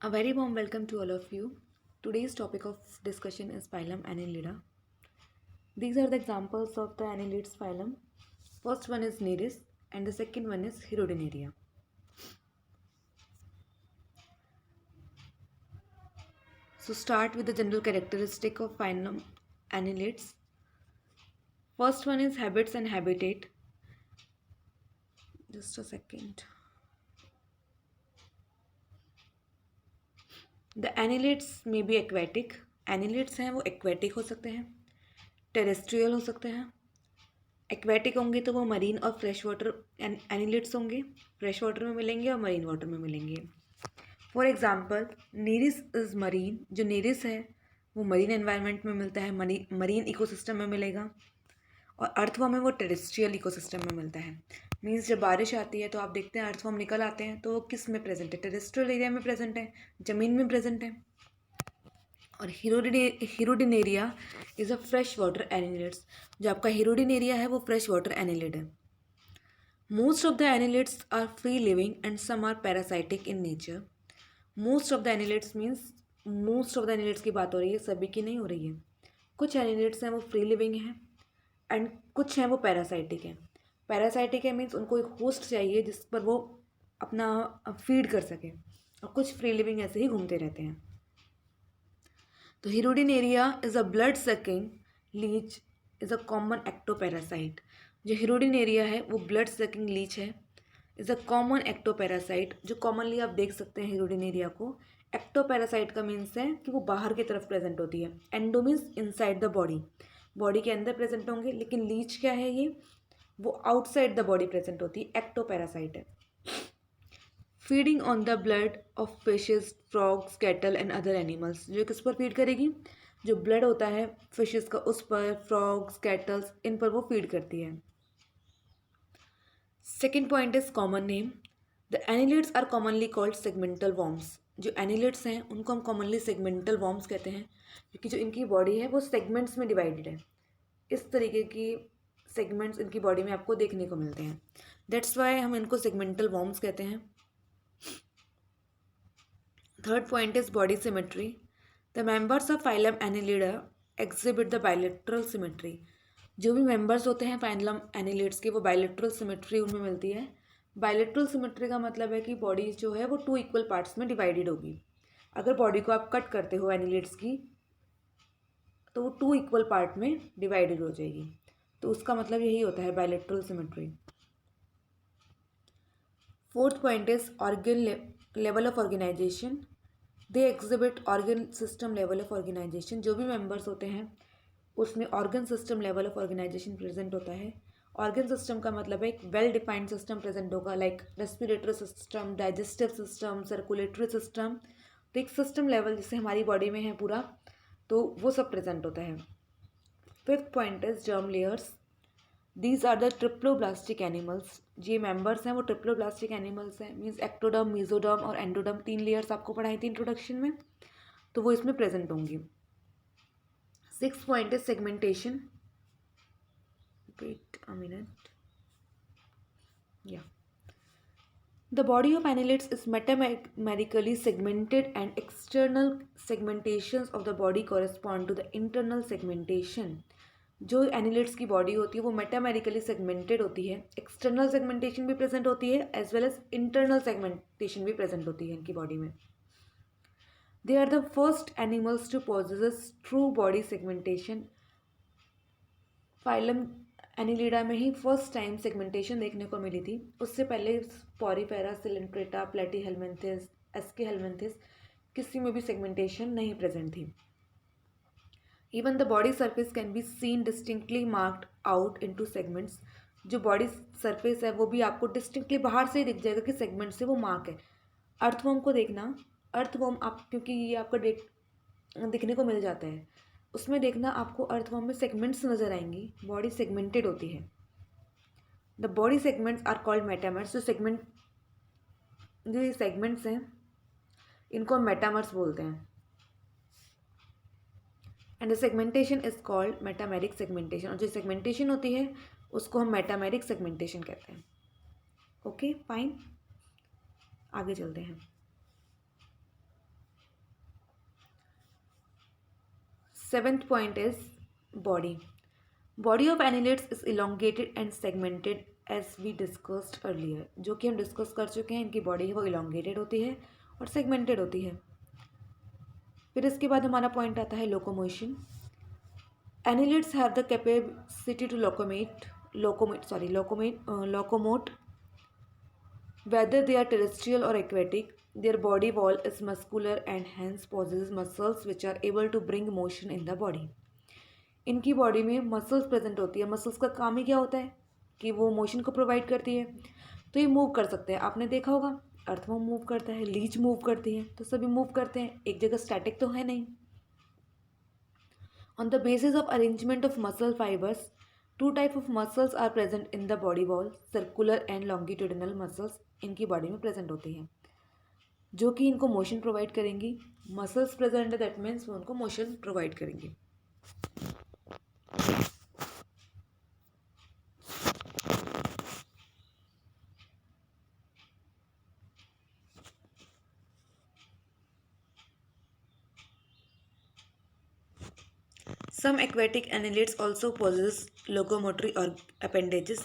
A very warm welcome to all of you. Today's topic of discussion is phylum Annelida. These are the examples of the Annelids phylum. First one is Nereis and the second one is Hirudinaria. So start with the general characteristic of phylum Annelids. First one is habits and habitat. Just a second. The annelids may be aquatic. Annelids हैं वो aquatic हो सकते हैं, terrestrial हो सकते हैं. Aquatic होंगे तो वो मरीन और फ्रेश वाटर एनिलिट्स होंगे, फ्रेश वाटर में मिलेंगे और मरीन वाटर में मिलेंगे. For example Nereis is marine. जो नीरिस है वो मरीन एनवायरनमेंट में मिलता है, मरीन इकोसिस्टम में मिलेगा. और अर्थवॉर्म है वो टेरेस्ट्रियल इकोसिस्टम में मिलता है. मीन्स जब बारिश आती है तो आप देखते हैं अर्थवॉर्म निकल आते हैं, तो वो किस में प्रेजेंट है? टेरेस्ट्रियल एरिया में प्रेजेंट है, ज़मीन में प्रेजेंट है. और hirudinaria is a fresh water annelids. जो आपका हीरोडिनेरिया है वो फ्रेश वाटर एनिलिड है. Most of the annelids are free living and some are parasitic in nature. Most of the annelids means most of the annelids की बात हो रही है, सभी की नहीं हो रही है. कुछ एनिलिड्स हैं वो फ्री लिविंग हैं एंड कुछ हैं वो पैरासाइटिक हैं. पैरासाइटिक है मीन्स उनको एक होस्ट चाहिए जिस पर वो अपना फीड कर सके, और कुछ फ्री लिविंग ऐसे ही घूमते रहते हैं. तो Hirudinaria is a blood sucking leech is a common ectoparasite. जो हिरोडिनेरिया है वो ब्लड सकिंग लीच है, इज़ अ कॉमन एक्टोपैरासाइट. जो कॉमनली आप देख सकते हैं हिरोडिनेरिया को. एक्टोपैरासाइट का मीन्स है कि वो बाहर की तरफ प्रेजेंट होती है. Endo means inside the body, body के अंदर प्रेजेंट होंगे. लेकिन लीच क्या है, ये वो आउटसाइड द बॉडी प्रेजेंट होती है, एक्टोपैरासाइट है. Feeding on the blood of fishes, frogs, cattle and other animals. जो किस पर फीड करेगी? जो ब्लड होता है फिशेज का उस पर, फ्रॉग्स, कैटल्स, इन पर वो फीड करती है. Second point is common name. The annelids are commonly called segmental worms. जो एनिलिड्स हैं उनको हम कॉमनली सेगमेंटल वॉर्म्स कहते हैं, क्योंकि जो इनकी बॉडी है वो सेगमेंट्स में डिवाइडेड है. इस तरीके की सेगमेंट्स इनकी बॉडी में आपको देखने को मिलते हैं. दैट्स वाई हम इनको सेगमेंटल वॉर्म्स कहते हैं. Third point is body symmetry. The members of phylum Annelida exhibit the bilateral symmetry. जो भी मेंबर्स होते हैं फाइलम एनिलिड्स के वो बायलेटरल सिमेट्री उनमें मिलती है. बायलेटरल सिमेट्री का मतलब है कि बॉडी जो है वो 2 इक्वल पार्ट्स में डिवाइडेड होगी. अगर बॉडी को आप कट करते हो एनिलिड्स की तो वो 2 इक्वल पार्ट में डिवाइडेड हो जाएगी. तो उसका मतलब यही होता है bilateral symmetry. Fourth point is organ level of organisation. They exhibit organ system level of organisation. जो भी मेंबर्स होते हैं उसमें organ system level of organisation present होता है. ऑर्गन सिस्टम का मतलब है एक वेल डिफाइंड सिस्टम प्रेजेंट होगा, like respiratory system, digestive system, circulatory system. तो एक सिस्टम लेवल जैसे हमारी बॉडी में है पूरा, तो वो सब प्रेजेंट होता है. Fifth point is germ layers. These are the triploblastic animals. ये मेंबर्स हैं वो ट्रिप्लोब्लास्टिक एनिमल्स हैं. मीन्स एक्टोडर्म, मीजोडर्म और एंडोडर्म 3 लेयर्स आपको पढ़ाई थी इंट्रोडक्शन में, तो वो इसमें प्रेजेंट होंगी. Six point is segmentation. Wait a minute. या the body of annelids is metamerically segmented and external segmentations of the body correspond to the internal segmentation. जो एनिलिड्स की बॉडी होती है वो मेटामेरिकली सेगमेंटेड होती है. एक्सटर्नल सेगमेंटेशन भी present होती है as well as internal segmentation भी प्रेजेंट होती है इनकी बॉडी में. They are the first animals to possess true body segmentation. Phylum annelida में ही फर्स्ट टाइम सेगमेंटेशन देखने को मिली थी. उससे पहले स्पोरीफेरा, सिलेंट्रेटा, प्लेटीहेलमिन्थिस, एस्कीहेलमिन्थिस किसी में भी सेगमेंटेशन नहीं प्रेजेंट थी. Even the body surface can be seen distinctly marked out into segments. जो बॉडी सरफेस है वो भी आपको डिस्टिंक्टली बाहर से ही दिख जाएगा कि सेगमेंट से वो मार्क है. अर्थवॉर्म को देखना, अर्थवॉर्म आप क्योंकि ये आपका दिखने को मिल जाता है, उसमें देखना आपको अर्थवॉर्म में सेगमेंट्स नज़र आएंगी. बॉडी सेगमेंटेड होती है. The body segments are called metamers. जो ये सेगमेंट्स हैं इनको हम मेटामर्स बोलते हैं. And the segmentation is called metameric segmentation. और जो सेगमेंटेशन होती है उसको हम मेटामेरिक सेगमेंटेशन कहते हैं. ओके फाइन, आगे चलते हैं. Seventh point is body. Body of annelids is elongated and segmented as we discussed earlier. जो कि हम डिस्कस कर चुके हैं, इनकी बॉडी है वो elongated होती है और segmented होती है. फिर इसके बाद हमारा पॉइंट आता है locomotion. Annelids have the capacity to locomote, whether they are terrestrial or aquatic. Their body wall is muscular and hence possesses muscles which are able to bring motion in the body. इनकी body में muscles present होती है. Muscles का काम ही क्या होता है कि वो मोशन को प्रोवाइड करती है. तो ये मूव कर सकते हैं. आपने देखा होगा अर्थवर्म मूव करता है, लीच मूव करती है, तो सभी मूव करते हैं, एक जगह स्टैटिक तो है नहीं. On the basis of arrangement of muscle fibers, two type of muscles are present in the body wall, circular and longitudinal muscles. इनकी बॉडी में प्रेजेंट होती हैं जो कि इनको मोशन प्रोवाइड करेंगी. मसल्स प्रेजेंट है, दैट मीन्स वो उनको मोशन प्रोवाइड करेंगी. Some aquatic annelids also possess locomotory or appendages.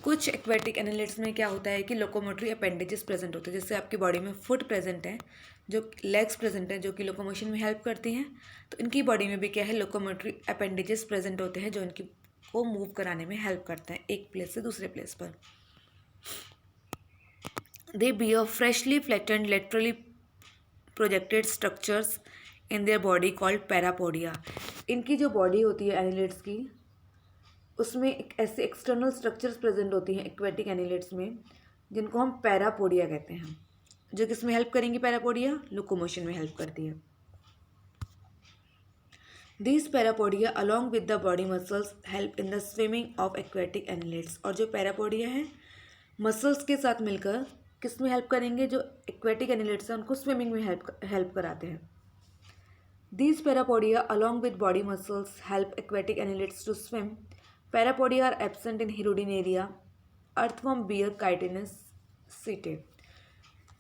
कुछ aquatic annelids में क्या होता है कि locomotory appendages प्रेजेंट होते हैं. जैसे आपकी बॉडी में फुट प्रेजेंट है, जो लेग्स प्रेजेंट हैं जो कि लोकोमोशन में हेल्प करती हैं, तो इनकी बॉडी में भी क्या है लोकोमोटरी अपेंडेजेस प्रेजेंट होते हैं जो इनकी को मूव कराने में हेल्प करते हैं एक प्लेस से दूसरे प्लेस पर. They bear freshly flattened laterally projected structures in their body called parapodia. इनकी जो बॉडी होती है एनिलिड्स की, उसमें एक ऐसे एक्सटर्नल स्ट्रक्चर्स प्रेजेंट होती हैं एक्वेटिक एनिलिड्स में जिनको हम पैरापोडिया कहते हैं. जो किस में हेल्प करेंगी पैरापोडिया? लोकोमोशन में हेल्प करती है. These parapodia along with the body muscles help in the swimming of aquatic annelids. और जो पैरापोडिया है मसल्स के साथ मिलकर किस में हेल्प करेंगे? जो एक्वेटिक एनिलिड्स हैं उनको स्विमिंग में हेल्प कराते हैं. These parapodia along with body muscles help aquatic annelids to swim. Parapodia are absent in Hirudinaria. Earthworm bear chitinous setae.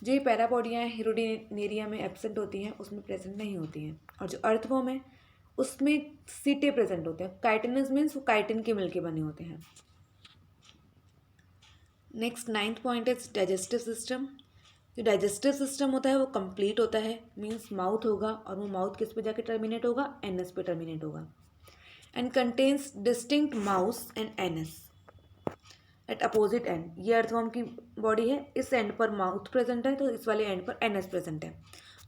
जो ये पैरापोडिया हैं हिरोडिनेरिया में एब्सेंट होती हैं, उसमें प्रेजेंट नहीं होती हैं. और जो अर्थवर्म है उसमें सीटे प्रेजेंट होते हैं. काइटिनस मीन्स वो काइटिन के मिलके बने होते हैं. Next 9th point is digestive system. जो डाइजेस्टिव सिस्टम होता है वो कंप्लीट होता है, मीन्स माउथ होगा और वो माउथ किस पे जाके टर्मिनेट होगा? एनएस पे टर्मिनेट होगा. And contains distinct mouth and anus at opposite end. ये अर्थवर्म की बॉडी है, इस एंड पर माउथ प्रेजेंट है तो इस वाले एंड पर एनएस प्रेजेंट है.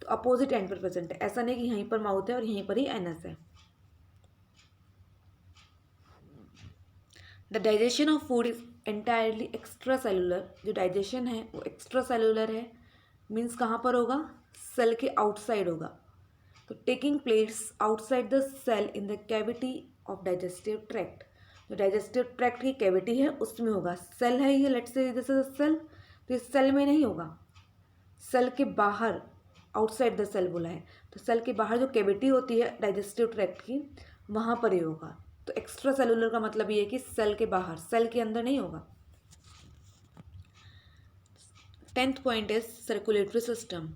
तो अपोजिट एंड पर प्रेजेंट है, ऐसा नहीं कि यहीं पर माउथ है और यहीं पर ही एनएस है. The digestion of food is entirely extra cellular. जो डाइजेशन है वो एक्स्ट्रा सेलुलर है, मीन्स कहाँ पर होगा? सेल के आउटसाइड होगा. तो taking place outside the cell in the cavity of digestive tract. जो डाइजेस्टिव ट्रैक्ट की कैविटी है उसमें होगा. सेल है ये, let's say this is a cell, तो इस सेल में नहीं होगा, सेल के बाहर, आउटसाइड द सेल बोला है, तो सेल के बाहर जो कैविटी होती है डाइजेस्टिव ट्रैक्ट की वहाँ पर ही होगा. तो एक्स्ट्रा सेलुलर का मतलब ये है कि सेल के बाहर, सेल के अंदर नहीं होगा. 10th point is circulatory system.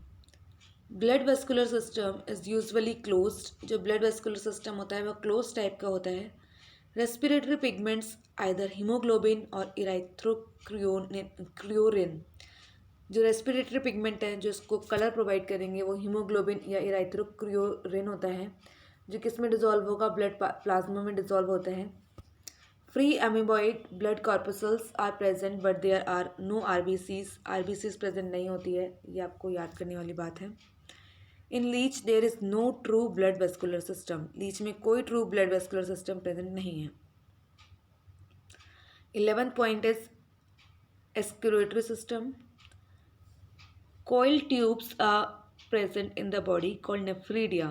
Blood vascular system is usually closed. जो ब्लड वेस्कुलर सिस्टम होता है वह क्लोज टाइप का होता है. रेस्पिरेटरी पिगमेंट्स आइदर हीमोग्लोबिन और इराइथ्रोक्रियोरिन. जो रेस्पिरेटरी पिगमेंट है जो इसको कलर प्रोवाइड करेंगे वो हीमोग्लोबिन या इराइथ्रोक्रियोरिन होता है, जो किस में डिजॉल्व होगा? ब्लड प्लाज्मा में डिजॉल्व होता है. Free amoeboid blood corpuscles are present but there are no RBCs. RBCs present नहीं होती है, ये आपको याद करने वाली बात है. In leech there is no true blood vascular system. Leech में कोई true blood vascular system present नहीं है. 11th point is excretory system. coiled tubes are present in the body called nephridia.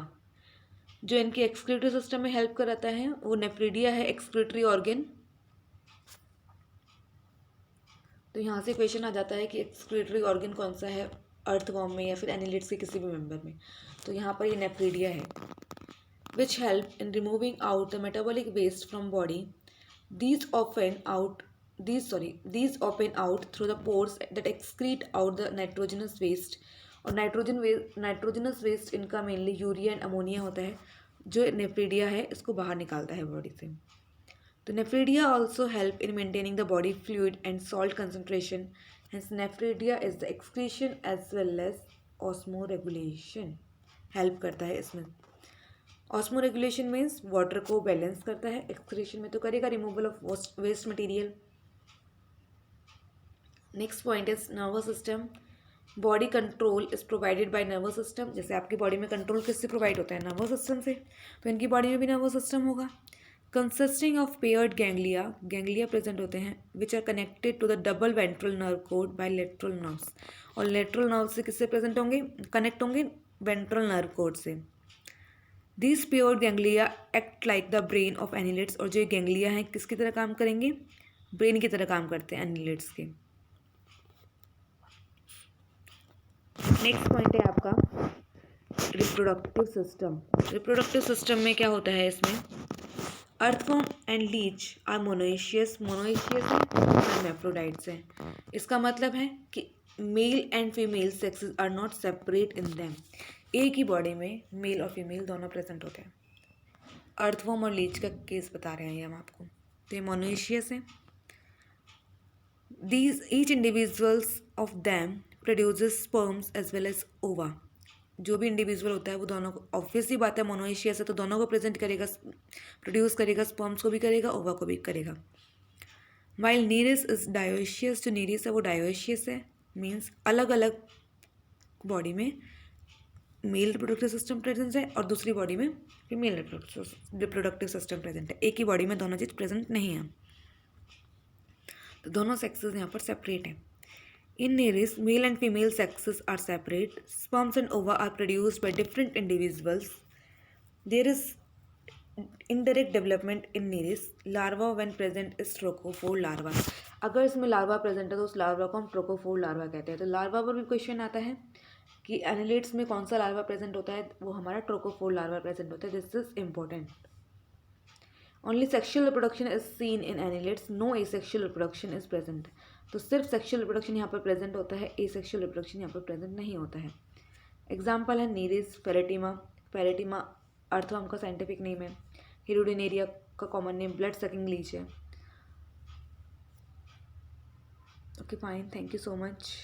जो इनके एक्सक्रीटरी सिस्टम में help कराता है वो नेफ्रीडिया है, एक्सक्रीटरी ऑर्गन. तो यहाँ से क्वेश्चन आ जाता है कि एक्सक्रीटरी ऑर्गन कौन सा है अर्थवर्म में या फिर एनिलिड्स के किसी भी मेंबर में. तो यहाँ पर ये नेफ्रीडिया है. Which help in removing out the metabolic waste from body. These open out through the pores that excrete out the nitrogenous waste. और नाइट्रोजनस वेस्ट इनका मेनली यूरिया एंड अमोनिया होता है, जो नेफ्रीडिया है इसको बाहर निकालता है बॉडी से। तो nephridia also help in maintaining the body fluid and salt concentration, hence nephridia is the excretion as well as osmoregulation. Help करता है इसमें। ऑस्मो रेगुलेशन मीन्स वाटर को बैलेंस करता है, एक्सक्रीशन में तो करेगा removal of waste material. Next point is nervous system. Body control is provided by nervous system. जैसे आपकी बॉडी में कंट्रोल किससे प्रोवाइड होता है? नर्वस सिस्टम से। तो इनकी बॉडी में भी नर्वस सिस्टम होगा। Consisting of paired ganglia, ganglia present होते हैं which are connected to the double ventral nerve cord by lateral nerves. और लेटरल नर्व से किससे प्रेजेंट होंगे? कनेक्ट होंगे वेंट्रल नर्व कोड से। This paired ganglia act like the brain of annelids. और जो गैंग्लिया हैं किसकी तरह काम करेंगे? ब्रेन की तरह काम करते हैं एनिलेट्स के। नेक्स्ट पॉइंट है आपका रिप्रोडक्टिव सिस्टम। रिप्रोडक्टिव सिस्टम में क्या होता है? इसमें earthworm and leech are monoecious, monoecious है, hermaphrodites हैं। इसका मतलब है कि male and female sexes are not separate in them. एक ही बॉडी में मेल और फीमेल दोनों प्रेजेंट होते हैं। अर्थवर्म और लीच का केस बता रहे हैं ये हम आपको। तो ये मोनोइशियस है। These each individuals of them produces sperms as well as ova। जो भी इंडिविजुअल होता है वो दोनों को, ऑब्वियसली बात है मोनोइशियस है तो दोनों को प्रेजेंट करेगा, प्रोड्यूस करेगा, स्पर्म्स को भी करेगा, ओवा को भी करेगा। वाइल नीरिस इज डायोशियस, जो नीरिस है वो डायोशियस है, मीन्स अलग अलग बॉडी में मेल रिप्रोडक्टिव सिस्टम प्रेजेंट है और दूसरी बॉडी में फीमेल रिप्रोडक्टिव सिस्टम प्रेजेंट है। एक ही बॉडी में दोनों चीज़ प्रेजेंट नहीं है, तो दोनों सेक्सेस यहाँ पर सेपरेट हैं। In Nereis male and female sexes are separate. Sperms and ova are produced by different individuals. There is indirect development in nereis. Larva when present is trochophore larva. अगर इसमें larva present है तो उस larva को हम trochophore larva कहते हैं। तो लार्वा पर भी क्वेश्चन आता है कि एनिलेट्स में कौन सा लार्वा प्रेजेंट होता है? वो हमारा ट्रोकोफोर लार्वा प्रेजेंट होता है। This is important. Only sexual reproduction is seen in annelids, no asexual reproduction is present. तो सिर्फ सेक्शुअल रिप्रोडक्शन यहाँ पर प्रेजेंट होता है, एसेक्शुअल रिप्रोडक्शन यहाँ पर प्रेजेंट नहीं होता है। एग्जाम्पल है नीरिस, फेरेटिमा। फेरेटिमा अर्थवर्म का साइंटिफिक नेम है। हिरुडिनेरिया का common name blood sucking leech है। Okay fine, thank you so much.